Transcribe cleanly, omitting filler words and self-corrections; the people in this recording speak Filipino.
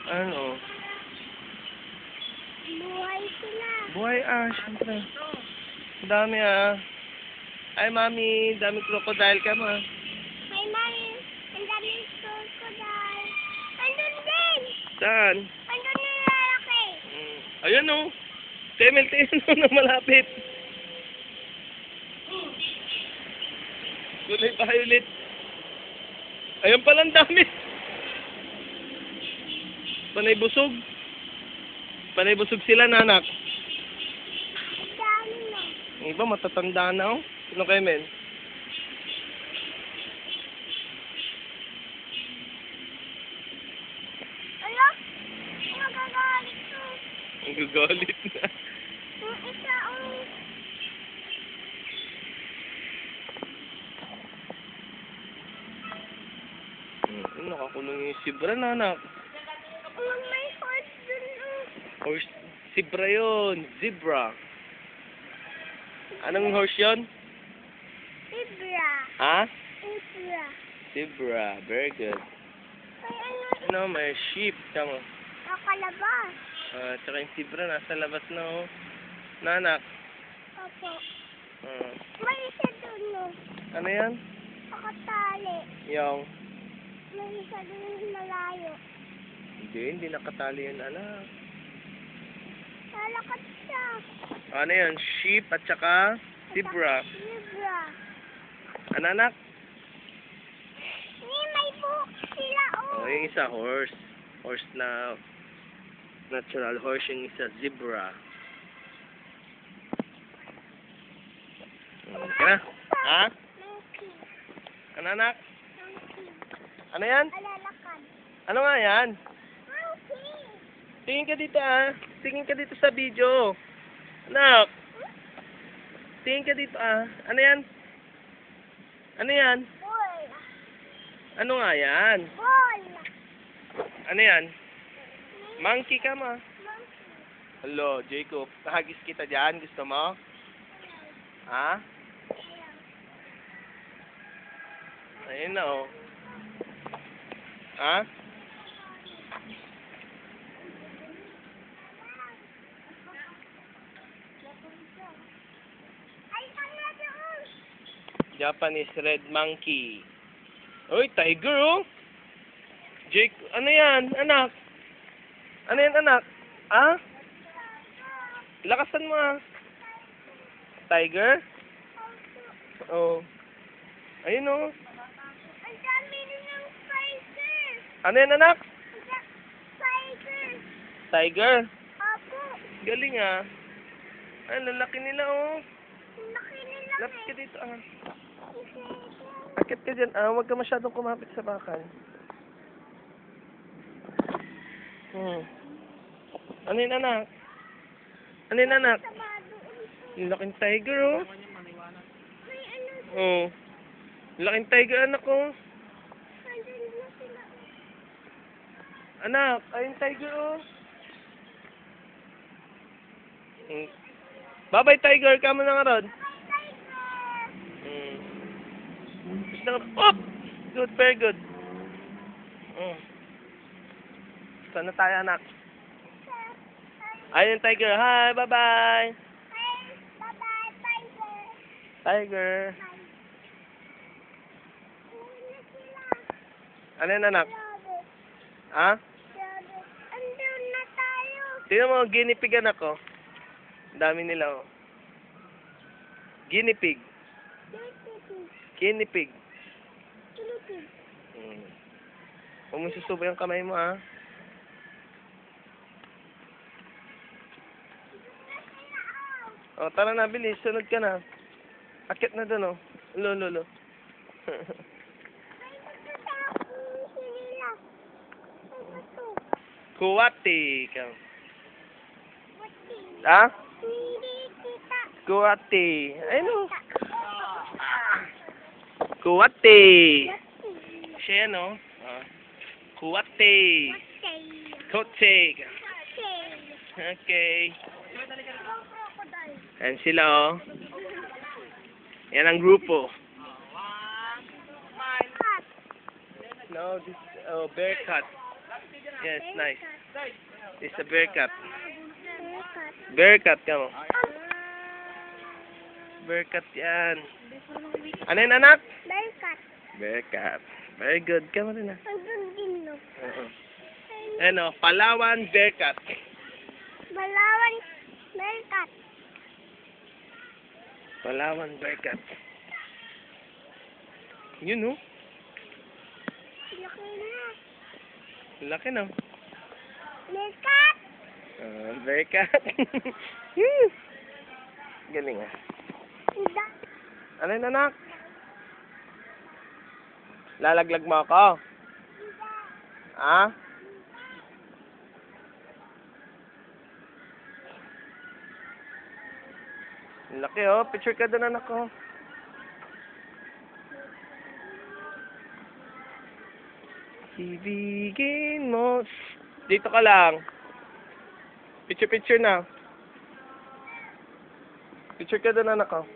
Ano? Buhay sila. Buhay syempre. Ang dami Ay, mami, dami crocodile ka ma. May mami, ang daming crocodile. Andun din! Saan? Andun yung lalaki. Ayan o. Temel na malapit. Kulay violet. Ayun pala ang dami. Panay busog. Panay busog sila, nanak. Dami na. Ang iba matatanda na Sino kayo, men? Ala? Nagagalit to. Ang gagalit na. Yung isa, Nakakulong yung zebra, nanak. may horse dun, Horse, zebra yun. Zebra. Anong horse yun? Zebra. Ha? Zebra. Zebra. Very good. May ano, May sheep. Tama. nakalabas. Tsaka yung zebra nasa labas na nanak. Opo. Ah. May isa dun, Ano yan? nakatali. Yung. May isa dun malayo. Hindi nakatali yun, anak. Lalakad siya. Ano yan? Sheep at saka zebra. Zebra. Ano, anak? May buhok sila, Yung isa horse. Horse na natural horse. Yung isa zebra. Kaya? Ha? Monkey. Ano, anak? Monkey. Ano yan? Alalakad. Ano nga yan? Monkey. Tingin ka dito Tingin ka dito sa video. Anak. Tingin ka dito Ano yan? Ano yan? Ball. Ano nga yan? Ball. Ano yan? Monkey ka ma. Monkey. Hello, Jacob. Kahagis kita dyan. Gusto mo? Ha? Ayun na Ha? Ay, tanga doon. Japanese red monkey. Uy, tiger Jake, ano yan, anak? Ano yan, anak? Lakasan mo Tiger? Ayun Ang dami rin ng tiger. Ano yan, anak? Tiger. Tiger? Opo. Galing Ay, lalaki nila Ang laki nila. Lapit ka dito Akit ka dyan huwag ka masyadong kumapit sa bakal. Ano yun, anak? Ano yun, anak? Yung laking tiger May ano. Laking tiger, anak Nandun na sila. Anak, ayun tiger Bye-bye, tiger. Kamo na nga ron. Gusto ka good, very good. Saan na tayo, anak? Ayun, tiger. Hi, bye-bye. Bye-bye, tiger. Tiger. Ano yan, anak? Ha? Andun na tayo. Tingnan mo, guinea pig, anak Ang dami nila Guinea pig. Guinea pig. Huwag mo susubo yung kamay mo, tara na, bilis. Sunod ka na. Akit na doon, Lolo. Kuwati. Ha? Kuwati. Ayun Kuwati. Siya yan, Kuwati. Kote. Okay. Ayan sila, Yan ang grupo. No, this bear cat. Yes, nice. It's a bear cat. Haircut. Bear cat ka mo. Bear cat yan. Ano yun, anak? Haircut. Bear cat. Very good. Kamo rin na. Andun din, no? Ano, Palawan bear cat. Balawan. Haircut. Palawan bear cat. Yun, oh. Laki na. Laki, no? Haircut. Bear cat. Galing, ah. Ida. Ano yun, anak? Lalaglag mo ako? Ha? Laki, oh. Picture ka doon, anak ko. Ibigin mo. Dito ka lang. Picture na. Picture ka doon, anak ko.